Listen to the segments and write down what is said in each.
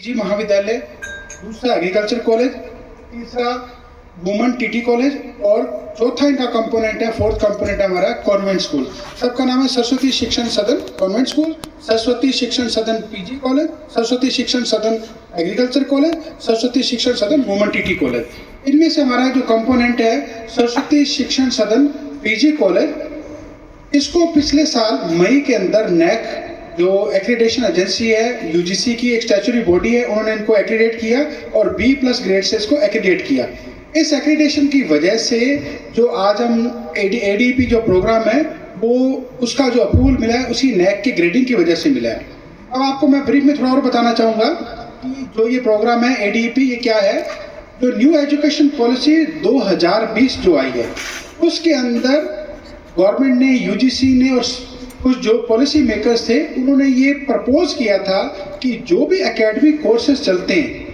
PG महाविद्यालय, दूसरा agriculture college, तीसरा वुमन टीटी कॉलेज और चौथा इनका कंपोनेंट है, फोर्थ कंपोनेंट है हमारा कॉन्वेंट स्कूल। सबका नाम है सरस्वती शिक्षण सदन कॉन्वेंट स्कूल, सरस्वती शिक्षण सदन पीजी कॉलेज, सरस्वती शिक्षण सदन एग्रीकल्चर कॉलेज, सरस्वती शिक्षण सदन वुमन टीटी कॉलेज। इनमें से हमारा जो कंपोनेंट है सरस्वती शिक्षण सदन पीजी कॉलेज, इसको पिछले साल मई के अंदर नैक जो एक्रीडेशन एजेंसी है यूजीसी की एक स्टैच्यूटरी बॉडी है, उन्होंने इनको एक्रीडेट किया और B+ ग्रेड से इसको एक्रीडेट किया। इस एक्रीडेशन की वजह से जो आज हम एडीपी जो प्रोग्राम है वो उसका जो अप्रूवल मिला है उसी नैक की ग्रेडिंग की वजह से मिला है। अब आपको मैं ब्रीफ में थोड़ा और बताना चाहूँगा कि जो ये प्रोग्राम है एडीपी, ये क्या है। जो न्यू एजुकेशन पॉलिसी 2020 जो आई है उसके अंदर गवर्नमेंट ने, यूजीसी ने और कुछ जो पॉलिसी मेकर्स थे उन्होंने ये प्रपोज किया था कि जो भी एकेडमिक कोर्सेज चलते हैं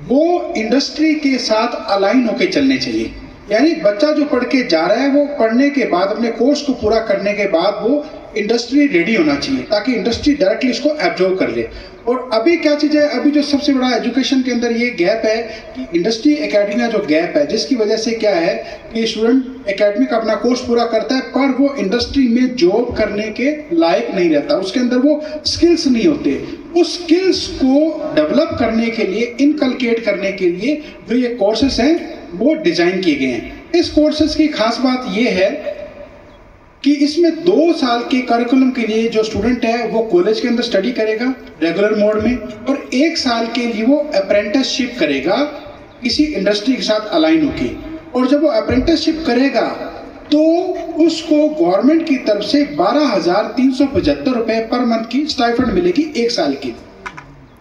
वो इंडस्ट्री के साथ अलाइन होकर चलने चाहिए। यानी बच्चा जो पढ़ के जा रहा है वो पढ़ने के बाद, अपने कोर्स को पूरा करने के बाद वो इंडस्ट्री रेडी होना चाहिए ताकि इंडस्ट्री डायरेक्टली इसको एब्जॉर्ब कर ले। और अभी क्या चीज़ है, अभी जो सबसे बड़ा एजुकेशन के अंदर ये गैप है कि इंडस्ट्री एकेडमी का जो गैप है, जिसकी वजह से क्या है कि स्टूडेंट एकेडमी का अपना कोर्स पूरा करता है पर वो इंडस्ट्री में जॉब करने के लायक नहीं रहता, उसके अंदर वो स्किल्स नहीं होते। उस स्किल्स को डेवलप करने के लिए, इनकलकेट करने के लिए जो ये कोर्सेस हैं वो डिज़ाइन किए गए हैं। इस कोर्सेज की खास बात ये है कि इसमें 2 साल के करिकुलम के लिए जो स्टूडेंट है वो कॉलेज के अंदर स्टडी करेगा रेगुलर मोड में, और 1 साल के लिए वो अप्रेंटिसशिप करेगा किसी इंडस्ट्री के साथ अलाइन होके। और जब वो अप्रेंटिसशिप करेगा तो उसको गवर्नमेंट की तरफ से 12,375 रुपये पर मंथ की स्टाइफंड मिलेगी 1 साल की।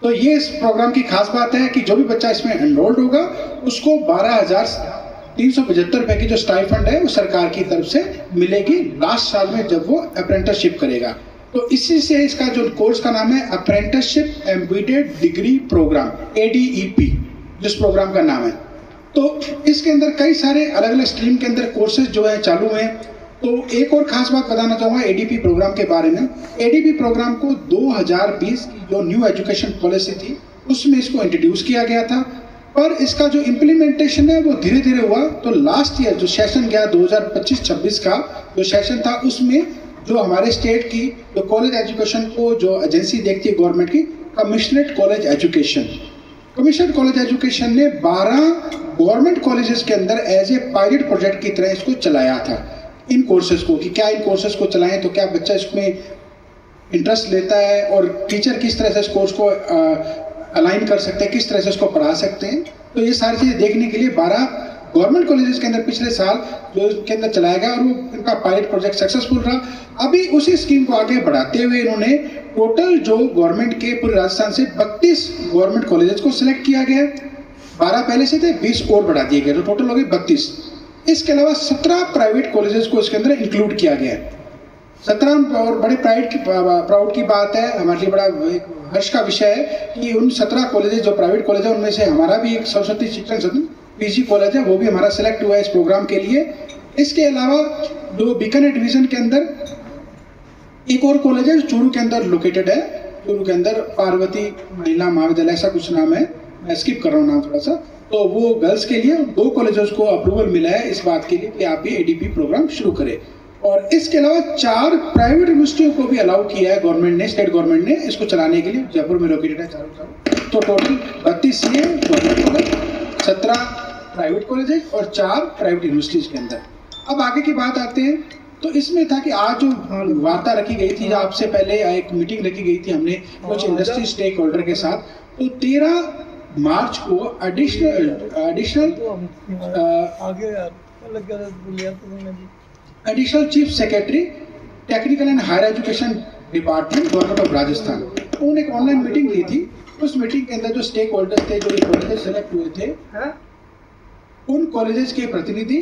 तो ये इस प्रोग्राम की खास बात है कि जो भी बच्चा इसमें एनरोल्ड होगा उसको 12,375 रुपये की जो स्टाइफंड है वो सरकार की तरफ से मिलेगी लास्ट साल में जब वो अप्रेंटिसशिप करेगा। तो इसी से इसका जो कोर्स का नाम है apprenticeship embedded degree programme, ADEP जिस प्रोग्राम का नाम है। तो इसके अंदर कई सारे अलग अलग स्ट्रीम के अंदर कोर्सेज जो है चालू हैं। तो एक और खास बात बताना चाहूँगा ADP प्रोग्राम के बारे में। ADP प्रोग्राम को 2020 की जो न्यू एजुकेशन पॉलिसी थी उसमें इसको इंट्रोड्यूस किया गया था, पर इसका जो इम्प्लीमेंटेशन है वो धीरे धीरे हुआ। तो लास्ट ईयर जो सेशन गया 2025-26 का जो सेशन था उसमें जो हमारे स्टेट की जो कॉलेज एजुकेशन को जो एजेंसी देखती है गवर्नमेंट की, commissionerate college education, commissionerate college education ने 12 गवर्नमेंट कॉलेजेस के अंदर एज ए पायलट प्रोजेक्ट की तरह इसको चलाया था इन कोर्सेज को, कि क्या इन कोर्सेज को चलाएं तो क्या बच्चा इसमें इंटरेस्ट लेता है और टीचर किस तरह से इस कोर्स को अलाइन कर सकते हैं, किस तरह से इसको पढ़ा सकते हैं। तो ये सारी चीज़ें देखने के लिए 12 गवर्नमेंट कॉलेजेस के अंदर पिछले साल जो इसके अंदर चलाया गया और वो इनका पायलट प्रोजेक्ट सक्सेसफुल रहा। अभी उसी स्कीम को आगे बढ़ाते हुए इन्होंने टोटल जो गवर्नमेंट के पूरे राजस्थान से 32 गवर्नमेंट कॉलेजेस को सिलेक्ट किया गया। 12 पहले से थे, 20 और बढ़ा दिए गए, तो टोटल हो गए 32। इसके अलावा 17 प्राइवेट कॉलेजेस को इसके अंदर इंक्लूड किया गया है। 17 और बड़े प्राउड की बात है, हमारे लिए बड़ा एक हर्ष का विषय है कि उन 17 कॉलेजेस जो प्राइवेट कॉलेज है उनमें से हमारा भी एक सरस्वती शिक्षण सदन पीजी कॉलेज है, वो भी हमारा सेलेक्ट हुआ है इस प्रोग्राम के लिए। इसके अलावा जो बीकानेर डिवीजन के अंदर एक और कॉलेज है चूरू के अंदर लोकेटेड है, चूरू के अंदर पार्वती महिला महाविद्यालय ऐसा कुछ नाम है, मैं स्किप कर रहा हूँ नाम थोड़ा सा। तो वो गर्ल्स के लिए 2 कॉलेजेस को अप्रूवल मिला है इस बात के लिए कि आप ये ADP प्रोग्राम शुरू करें। और इसके अलावा 4 प्राइवेट यूनिवर्सिटियों को भी अलाउ किया है गवर्नमेंट ने, स्टेट गवर्नमेंट ने इसको चलाने के लिए। जयपुर में लोकेटेड है चारों। तो total 32 CA government college, 17 private colleges और 4 प्राइवेट यूनिवर्सिटीज के अंदर। अब आगे की बात आते हैं। तो इसमें था कि आज जो वार्ता रखी गई थी, आपसे पहले एक मीटिंग रखी गई थी हमने कुछ इंडस्ट्री स्टेक होल्डर के साथ। तो 13 मार्च को additional chief secretary technical and higher education department government of Rajasthan, उन्होंने एक ऑनलाइन मीटिंग ली थी। उस मीटिंग के अंदर जो स्टेक होल्डर थे, जो कॉलेजेस सेलेक्ट हुए थे, उन कॉलेजेस के प्रतिनिधि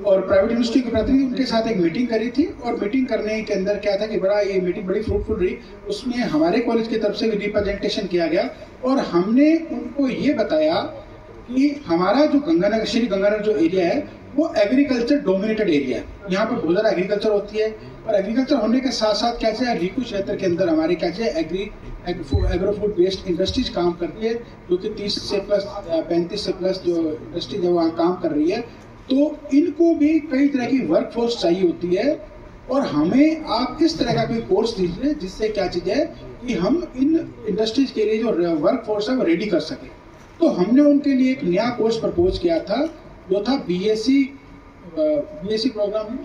और प्राइवेट यूनिवर्सिटी के प्रतिनिधि उनके साथ एक मीटिंग करी थी। और मीटिंग करने के अंदर क्या था कि ये मीटिंग बड़ी फ्रूटफुल रही। उसमें हमारे कॉलेज की तरफ से भी रिप्रेजेंटेशन किया गया और हमने उनको ये बताया कि हमारा जो गंगानगर, श्री गंगानगर जो एरिया है वो एग्रीकल्चर डोमिनेटेड एरिया है। यहाँ पर बहुत ज़्यादा एग्रीकल्चर होती है और एग्रीकल्चर होने के साथ साथ क्या चाहिए, रीकू क्षेत्र के अंदर हमारे क्या चाहिए एग्रो फूड बेस्ड इंडस्ट्रीज काम करती है, जो कि 30 से प्लस 35 से प्लस जो इंडस्ट्रीज है वहाँ काम कर रही है। तो इनको भी कई तरह की वर्क फोर्स चाहिए होती है, और हमें आप इस तरह का कोई कोर्स दीजिए जिससे क्या चीज़ है कि हम इन इंडस्ट्रीज के लिए जो वर्क फोर्स है वो रेडी कर सकें। तो हमने उनके लिए एक नया कोर्स प्रपोज किया था, जो था बीएससी प्रोग्राम है